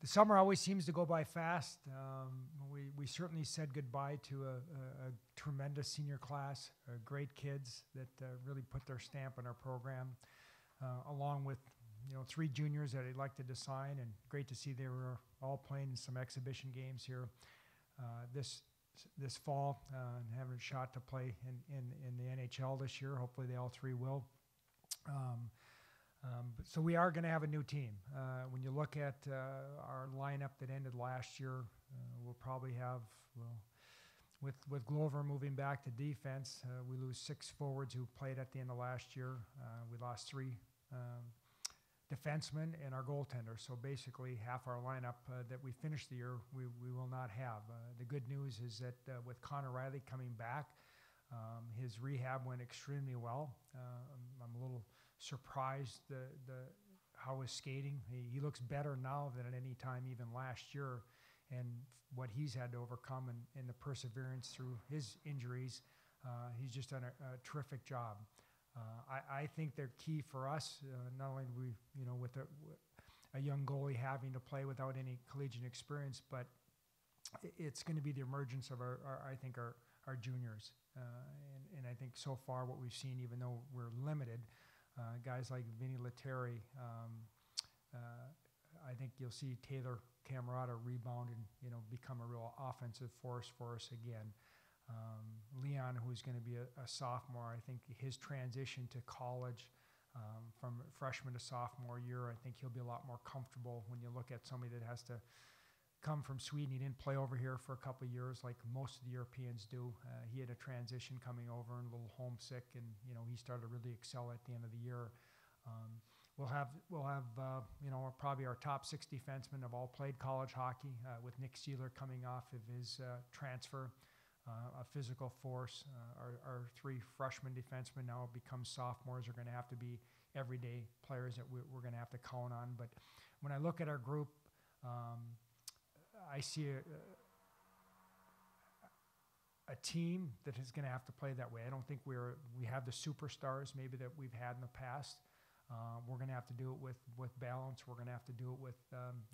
The summer always seems to go by fast. We certainly said goodbye to a tremendous senior class, great kids that really put their stamp on our program, along with 3 juniors that elected to sign, and great to see they were all playing in some exhibition games here this fall, and having a shot to play in the NHL this year. Hopefully they all 3 will. So we are going to have a new team. When you look at our lineup that ended last year, we'll probably have, with Glover moving back to defense, we lose 6 forwards who played at the end of last year. We lost 3 defensemen and our goaltender. So basically half our lineup that we finished the year, we will not have. The good news is that with Connor Riley coming back, his rehab went extremely well. I'm a little surprised how his skating. He looks better now than at any time even last year, and what he's had to overcome and the perseverance through his injuries. He's just done a terrific job. I think they're key for us. Not only do we, with a young goalie having to play without any collegiate experience, but it's going to be the emergence of our juniors. And I think so far what we've seen, even though we're limited, guys like Vinny Lettieri, I think you'll see Taylor Camerata rebound and become a real offensive force for us again. Leon, who's going to be a sophomore, I think his transition to college from freshman to sophomore year, I think he'll be a lot more comfortable when you look at somebody that has to come from Sweden. He didn't play over here for a couple of years like most of the Europeans do. He had a transition coming over and a little homesick, and he started to really excel at the end of the year. We'll have probably our top 6 defensemen have all played college hockey, with Nick Seeler coming off of his transfer. A physical force. Our 3 freshman defensemen now become sophomores. Are going to have to be everyday players that we're going to have to count on. But when I look at our group, I see a team that is going to have to play that way. I don't think we have the superstars maybe that we've had in the past. We're going to have to do it with balance. We're going to have to do it with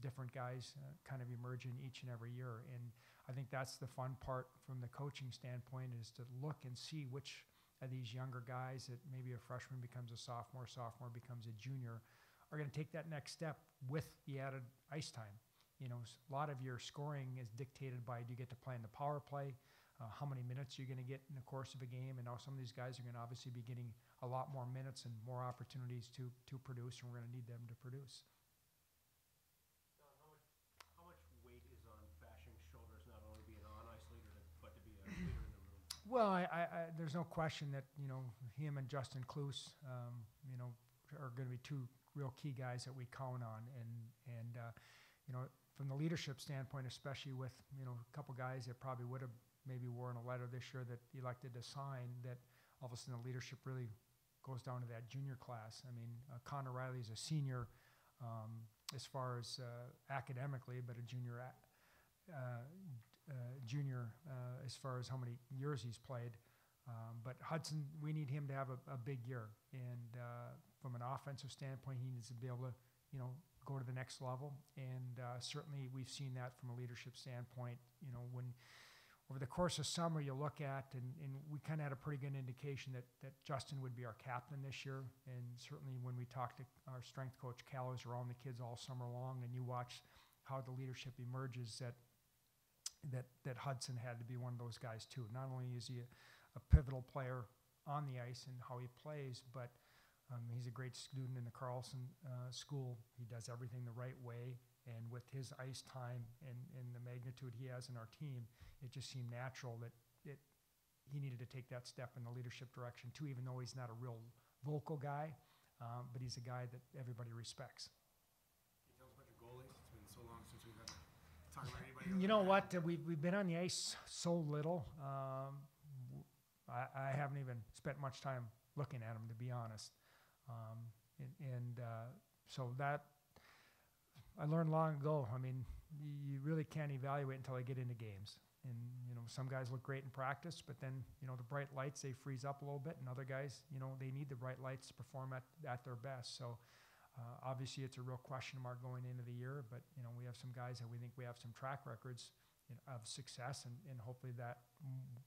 different guys kind of emerging each and every year. And I think that's the fun part from the coaching standpoint, is to look and see which of these younger guys that maybe a freshman becomes a sophomore becomes a junior, are going to take that next step with the added ice time. A lot of your scoring is dictated by, do you get to play in the power play? How many minutes you're going to get in the course of a game, and now some of these guys are going to obviously be getting a lot more minutes and more opportunities to produce, and we're going to need them to produce. Don, how much weight is on Fashing's shoulders, not only being an on-ice leader, but to be a leader in the room? Well, there's no question that him and Justin Kloos, are going to be 2 real key guys that we count on, and from the leadership standpoint, especially with a couple guys that probably would have maybe worn a letter this year that elected to sign, that all of a sudden the leadership really goes down to that junior class. I mean, Connor Riley is a senior as far as academically, but a junior as far as how many years he's played. But Hudson, we need him to have a big year. And from an offensive standpoint, he needs to be able to, go to the next level. And certainly we've seen that from a leadership standpoint. When over the course of summer you look at, and we kind of had a pretty good indication that Justin would be our captain this year. And certainly when we talked to our strength coach, Cal, who's around the kids all summer long, and you watch how the leadership emerges, that Hudson had to be one of those guys too. Not only is he a pivotal player on the ice and how he plays, but he's a great student in the Carlson school. He does everything the right way, and with his ice time and the magnitude he has in our team, it just seemed natural that he needed to take that step in the leadership direction too, even though he's not a real vocal guy, but he's a guy that everybody respects. Can you tell us about your goalies? It's been so long since we've had to talk about anybody. You know what? We've been on the ice so little. I haven't even spent much time looking at them, to be honest. So that I learned long ago. I mean, you really can't evaluate until I get into games. And some guys look great in practice, but then the bright lights, they freeze up a little bit, and other guys, they need the bright lights to perform at their best. So Obviously, it's a real question mark going into the year, but we have some guys that we think we have some track records of success, and hopefully that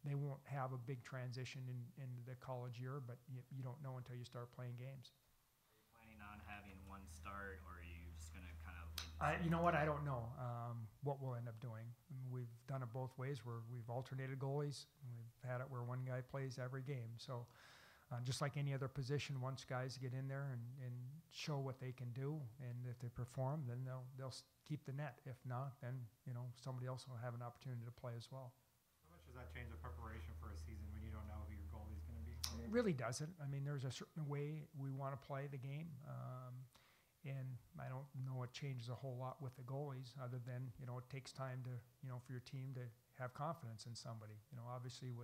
they won't have a big transition into the college year, but you don't know until you start playing games. Are you planning on having one start, or are you just going to kind of You know what? I don't know what we'll end up doing. We've done it both ways where we've alternated goalies. We've had it where one guy plays every game. So just like any other position, once guys get in there and show what they can do, and if they perform, then they'll keep the net. If not, then somebody else will have an opportunity to play as well. How much does that change the preparation for a season when you don't know who your goalie is going to be? It really doesn't. I mean, there's a certain way we want to play the game. And I don't know it changes a whole lot with the goalies other than, it takes time to, for your team to have confidence in somebody. Obviously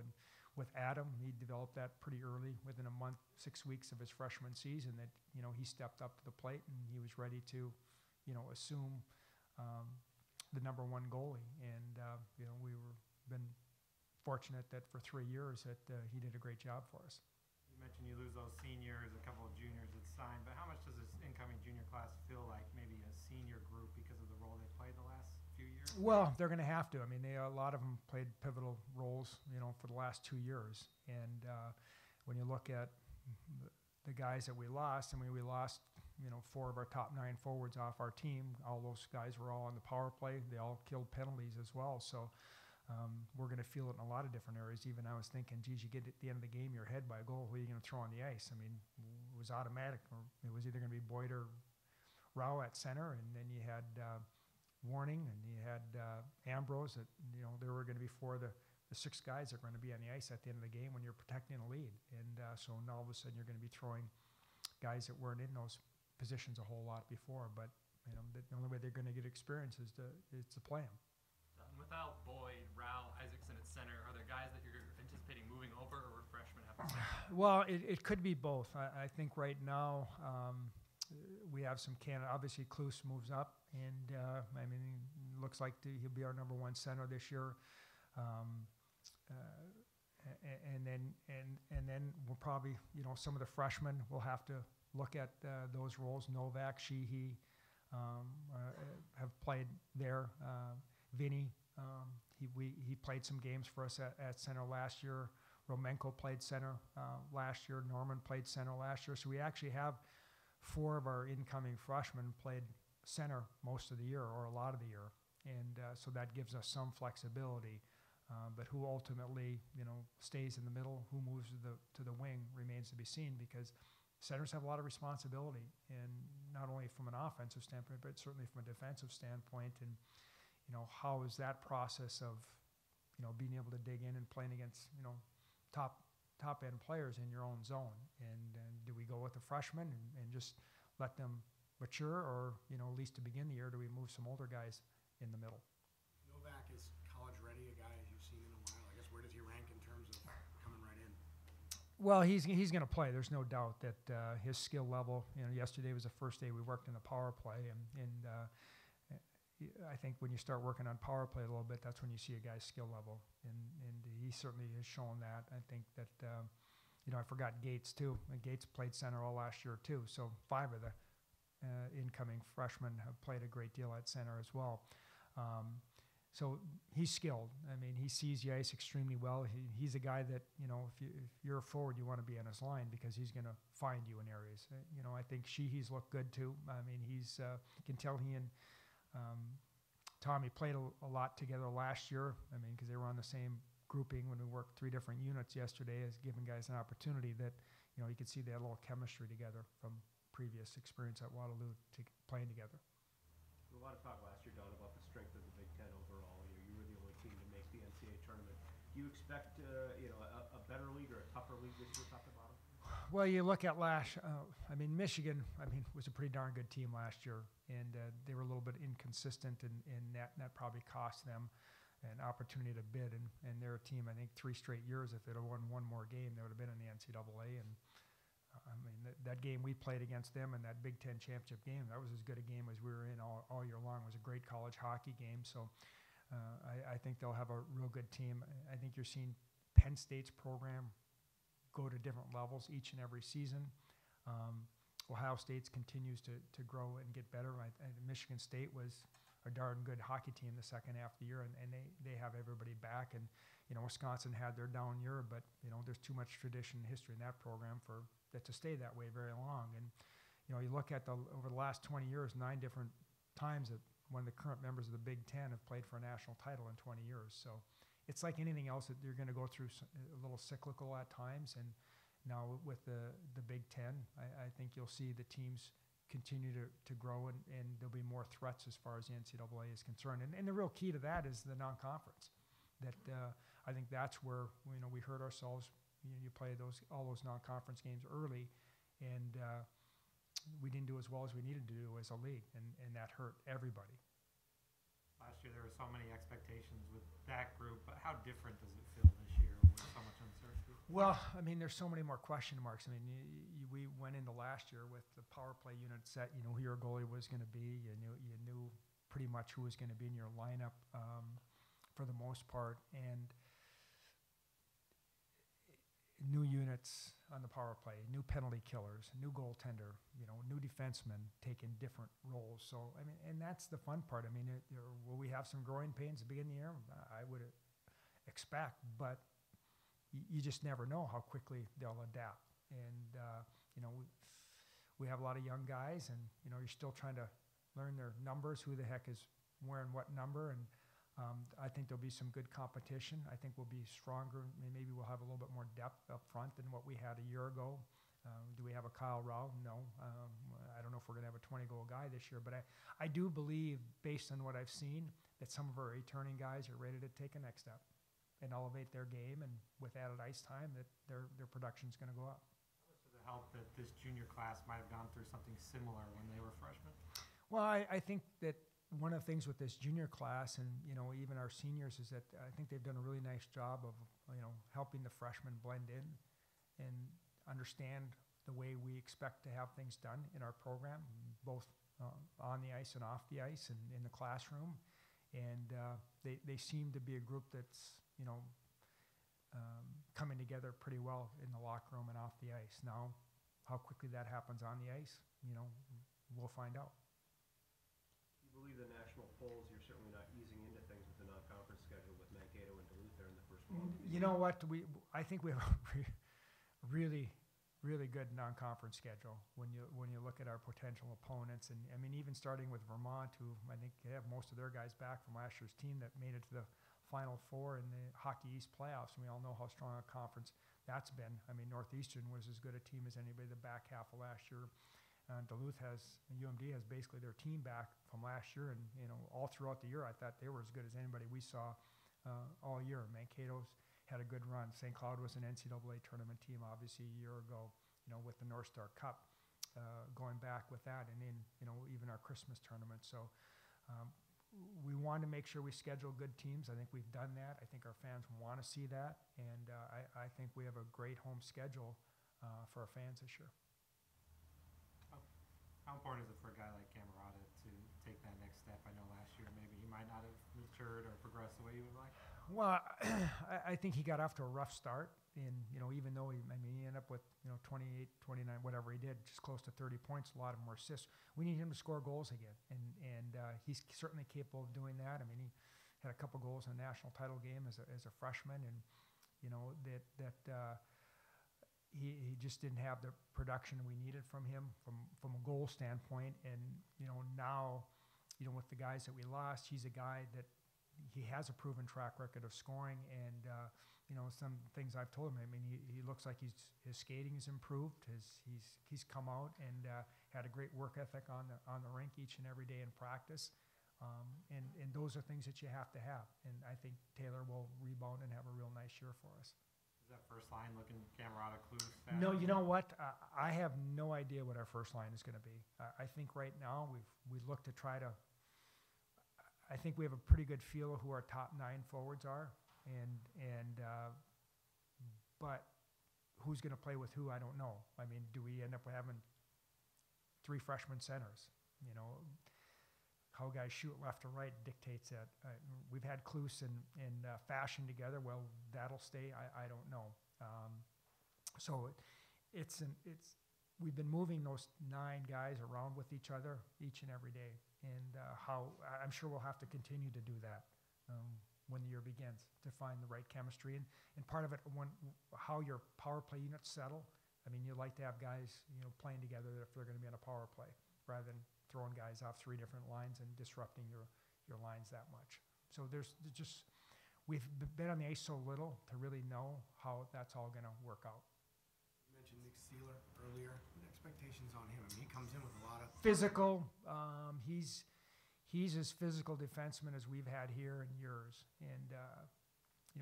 with Adam, he developed that pretty early within a month, 6 weeks of his freshman season that, he stepped up to the plate and he was ready to, assume the number one goalie. And, we've been fortunate that for 3 years that he did a great job for us. You mentioned you lose those seniors, a couple of juniors that signed, but how much does this incoming junior class feel like maybe a senior group because of the role they played the last few years? Well, they're going to have to. I mean, a lot of them played pivotal roles, for the last 2 years. And when you look at the guys that we lost, we lost, 4 of our top 9 forwards off our team. All those guys were all on the power play. They all killed penalties as well. So we're going to feel it in a lot of different areas. Even I was thinking, geez, you get at the end of the game, you're ahead by a goal. Who are you going to throw on the ice? I mean, it was automatic. Or it was either going to be Boyd or Rao at center, and then you had Warning, and you had Ambrose. That there were going to be 4 of the 6 guys that are going to be on the ice at the end of the game when you're protecting a lead. And so now all of a sudden you're going to be throwing guys that weren't in those positions a whole lot before. But the only way they're going to get experience is to play them. Without Boyd, Rao, Isaacson at center, are there guys that you're anticipating moving over, or freshmen have to step up? Well, it could be both. I think right now we have some candidates. Obviously, Klus moves up, and it looks like he'll be our number 1 center this year. And then we'll probably, some of the freshmen will have to look at those roles. Novak, Sheehy have played there. Vinny, he played some games for us at center last year. Romenko played center last year. Norman played center last year. So we actually have 4 of our incoming freshmen played center most of the year, or a lot of the year. And so that gives us some flexibility. But who ultimately, stays in the middle, who moves to the wing remains to be seen, because centers have a lot of responsibility, and not only from an offensive standpoint, but certainly from a defensive standpoint. And how is that process of being able to dig in and playing against top end players in your own zone? And do we go with the freshmen and just let them mature, or at least to begin the year, do we move some older guys in the middle? Novak is college ready, a guy you've seen in a while. I guess where does he rank in terms of coming right in? Well, he's going to play. There's no doubt that his skill level. Yesterday was the first day we worked in the power play, and I think when you start working on power play a little bit, that's when you see a guy's skill level, and he certainly has shown that. I think that I forgot Gates too. Gates played center all last year too. So 5 of the incoming freshmen have played a great deal at center as well. So he's skilled. He sees the ice extremely well. He's a guy that, if you're a forward, you want to be on his line, because he's going to find you in areas. I think Sheehy's looked good too. He's you can tell he and Tommy played a lot together last year. Because they were on the same grouping when we worked 3 different units yesterday, as giving guys an opportunity that, you could see they had a little chemistry together from previous experience at Waterloo playing together. A lot of talk last year, Don, about the strength of the Big Ten overall. You were the only team to make the NCAA tournament. Do you expect a better league or a tougher league this year, top to bottom? Well, you look at Michigan, was a pretty darn good team last year, and they were a little bit inconsistent, and that probably cost them an opportunity to bid. And they're a team, I think, 3 straight years, if they'd have won 1 more game, they would have been in the NCAA. And that game we played against them in that Big Ten championship game, that was as good a game as we were in all year long. It was a great college hockey game. So I think they'll have a real good team. I think you're seeing Penn State's program go to different levels each and every season. Ohio State's continues to grow and get better. And Michigan State was a darn good hockey team the second half of the year, and they have everybody back. And Wisconsin had their down year, but there's too much tradition and history in that program for that to stay that way very long. And you look at over the last 20 years, 9 different times that one of the current members of the Big Ten have played for a national title in 20 years. So it's like anything else that you're going to go through a little cyclical at times. And now with the Big Ten, I think you'll see the teams continue to grow, and there'll be more threats as far as the NCAA is concerned. And the real key to that is the non-conference. That I think that's where we hurt ourselves. You play all those non-conference games early, and we didn't do as well as we needed to do as a league, and that hurt everybody. Last year there were so many expectations with that group, but how different does it feel this year with so much uncertainty? Well, I mean, there's so many more question marks. I mean, we went into last year with the power play unit set. You know who your goalie was going to be. You knew pretty much who was going to be in your lineup for the most part, and new units on the power play, new penalty killers, new goaltender, new defensemen taking different roles. So, I mean, and that's the fun part. I mean, will we have some growing pains at the beginning of the year? I would expect, but you just never know how quickly they'll adapt. And, we have a lot of young guys, and, you're still trying to learn their numbers, who the heck is wearing what number. And I think there'll be some good competition. I think we'll be stronger. Maybe we'll have a little bit more depth up front than what we had a year ago. Do we have a Kyle Rao? No. I don't know if we're going to have a 20-goal guy this year, but I do believe, based on what I've seen, that some of our returning guys are ready to take a next step and elevate their game, and with added ice time, that their production's going to go up. How much does it help that this junior class might have gone through something similar when they were freshmen? Well, I think that one of the things with this junior class, and even our seniors, is that I think they've done a really nice job of helping the freshmen blend in and understand the way we expect to have things done in our program, both on the ice and off the ice and in the classroom. And they seem to be a group that's coming together pretty well in the locker room and off the ice. Now, how quickly that happens on the ice, we'll find out. You believe the national polls, you're certainly not easing into things with the non-conference schedule with Mankato and Duluth there in the first round. You know what? I think we have a really, really good non-conference schedule when you look at our potential opponents. And I mean, even starting with Vermont, who I think they have most of their guys back from last year's team that made it to the Final Four in the Hockey East playoffs, and we all know how strong a conference that's been. I mean, Northeastern was as good a team as anybody the back half of last year. UMD has basically their team back from last year, and all throughout the year, I thought they were as good as anybody we saw all year. Mankato's had a good run. St. Cloud was an NCAA tournament team, obviously, a year ago, with the North Star Cup, going back with that, and in even our Christmas tournament. So we want to make sure we schedule good teams. I think we've done that. I think our fans want to see that, and I think we have a great home schedule for our fans this year. How important is it for a guy like Camerata to take that next step? I know last year maybe he might not have matured or progressed the way you would like. Well, I think he got off to a rough start, and even though he ended up with 28, 29, whatever he did, just close to 30 points. A lot of them were assists. We need him to score goals again, and he's certainly capable of doing that. I mean, he had a couple goals in a national title game as a freshman, and he just didn't have the production we needed from him from a goal standpoint. And now with the guys that we lost, he's a guy that he has a proven track record of scoring. And some things I've told him, I mean, he looks like his skating has improved. He's come out and had a great work ethic on the rink each and every day in practice. And those are things that you have to have. And I think Taylor will rebound and have a real nice year for us. Is that first line looking Camerata, Clues? No, you know what? I have no idea what our first line is going to be. I think right now we look to try to. I think we have a pretty good feel of who our top 9 forwards are, but who's going to play with who, I don't know. I mean, do we end up having 3 freshman centers? How guys shoot left or right dictates that. We've had Klus and Fashion together. Well, that'll stay. I don't know. So it's we've been moving those 9 guys around with each other each and every day. And I'm sure we'll have to continue to do that when the year begins, to find the right chemistry. And part of it, how your power play units settle. I mean, you like to have guys, playing together if they're going to be on a power play, rather than throwing guys off 3 different lines and disrupting your lines that much. So we've been on the ice so little to really know how that's all going to work out. You mentioned Nick Sealer earlier. What expectations on him? I mean, he comes in with a lot of Physical. He's as physical defenseman as we've had here in years. And,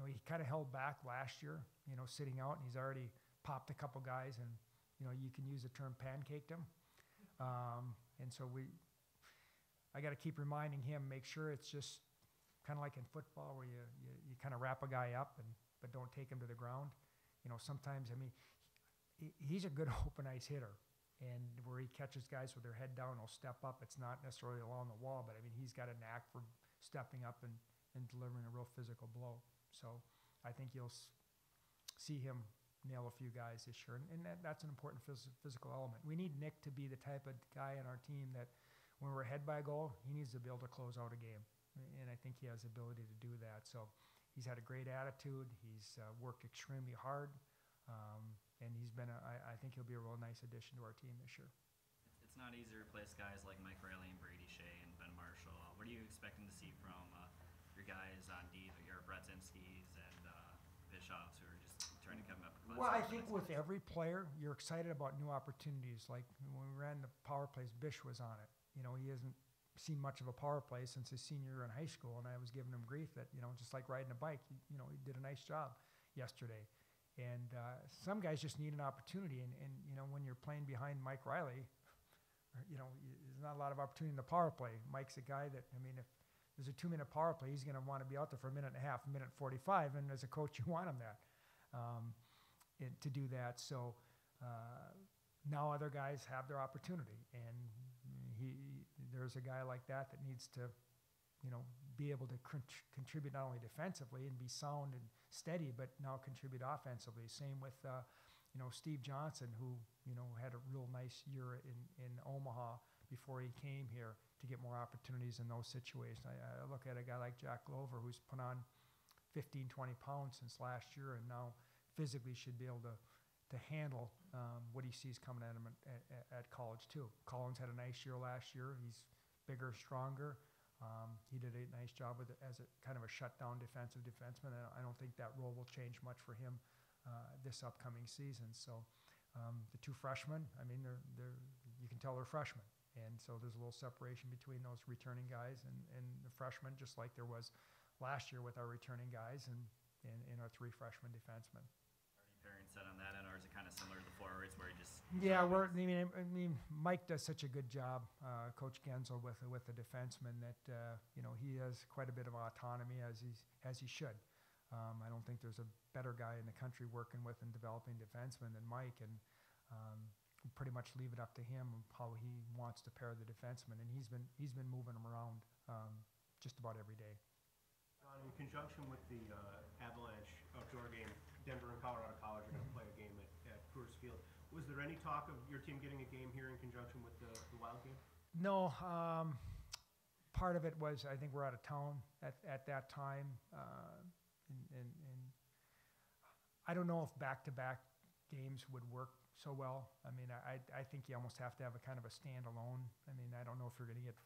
he kind of held back last year, sitting out, and he's already popped a couple guys, and, you can use the term pancaked him. And so I got to keep reminding him, make sure it's just kind of like in football where you kind of wrap a guy up but don't take him to the ground. Sometimes, he's a good open ice hitter, and where he catches guys with their head down, he'll step up. It's not necessarily along the wall, but he's got a knack for stepping up and delivering a real physical blow. So I think you'll see him nail a few guys this year, and that's an important physical element. We need Nick to be the type of guy on our team that when we're ahead by a goal, he needs to be able to close out a game, and I think he has the ability to do that. So he's had a great attitude. He's worked extremely hard, and he's been I think he'll be a real nice addition to our team this year. It's not easy to replace guys like Mike Riley and Brady Shea and Ben Marshall. What are you expecting to see from your guys on D, your Bretzinskis and Bischoffs, who are just trying to come up? Well, I think with every player, you're excited about new opportunities. Like when we ran the power plays, Bish was on it. He hasn't seen much of a power play since his senior year in high school, and I was giving him grief that, just like riding a bike, he did a nice job yesterday. And some guys just need an opportunity, and when you're playing behind Mike Riley, there's not a lot of opportunity in the power play. Mike's a guy that, if there's a 2-minute power play, he's going to want to be out there for a minute and a half, a minute 45, and as a coach, you want him that. To do that. So now other guys have their opportunity, and there's a guy like that needs to, be able to contribute not only defensively and be sound and steady, but now contribute offensively. Same with, Steve Johnson, who, had a real nice year in Omaha before he came here to get more opportunities in those situations. I look at a guy like Jack Glover, who's put on 15, 20 pounds since last year, and now physically should be able to handle what he sees coming at him at college too. Collins had a nice year last year. He's bigger, stronger. He did a nice job with it as a kind of a shutdown defensive defenseman. I don't think that role will change much for him this upcoming season. So the 2 freshmen, they're you can tell they're freshmen, and so there's a little separation between those returning guys and the freshmen, just like there was last year with our returning guys and our 3 freshman defensemen. Pairing set on that end, or is it kind of similar to the forwards where he just? Yeah, Mike does such a good job, Coach Genzel, with the defenseman that he has quite a bit of autonomy as he should. I don't think there's a better guy in the country working with and developing defensemen than Mike, and pretty much leave it up to him how he wants to pair the defenseman, and he's been moving them around just about every day. In conjunction with the Avalanche outdoor game, Denver and Colorado College are going to play a game at Coors Field. Was there any talk of your team getting a game here in conjunction with the Wild game? No. Part of it was I think we're out of town at that time, and I don't know if back-to-back games would work so well. I think you almost have to have a kind of a standalone. I don't know if you're going to get.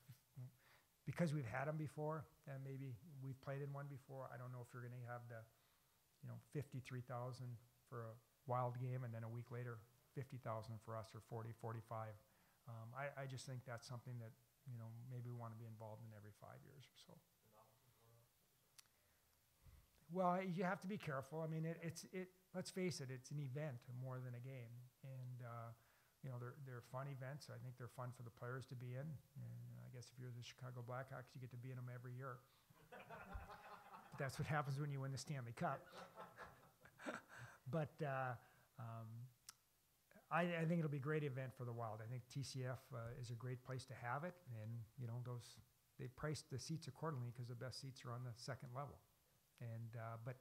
Because we've had them before, and maybe we've played in one before, I don't know if you're going to have the, 53,000 for a Wild game, and then a week later, 50,000 for us, or 40, 45. I just think that's something that, maybe we want to be involved in every 5 years or so. Well, you have to be careful. Let's face it, it's an event more than a game, and they're fun events. I think they're fun for the players to be in. And I guess if you're the Chicago Blackhawks, you get to be in them every year. But that's what happens when you win the Stanley Cup. But I think it'll be a great event for the Wild. I think TCF is a great place to have it, and they priced the seats accordingly because the best seats are on the second level. And but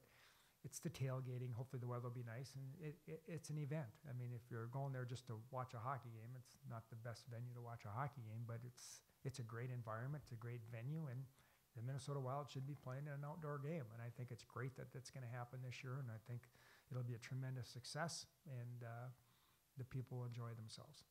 it's the tailgating. Hopefully the weather will be nice, and it's an event. I mean, if you're going there just to watch a hockey game, it's not the best venue to watch a hockey game, but it's a great environment, it's a great venue, and the Minnesota Wild should be playing in an outdoor game. And I think it's great that that's going to happen this year, and I think it'll be a tremendous success, and the people will enjoy themselves.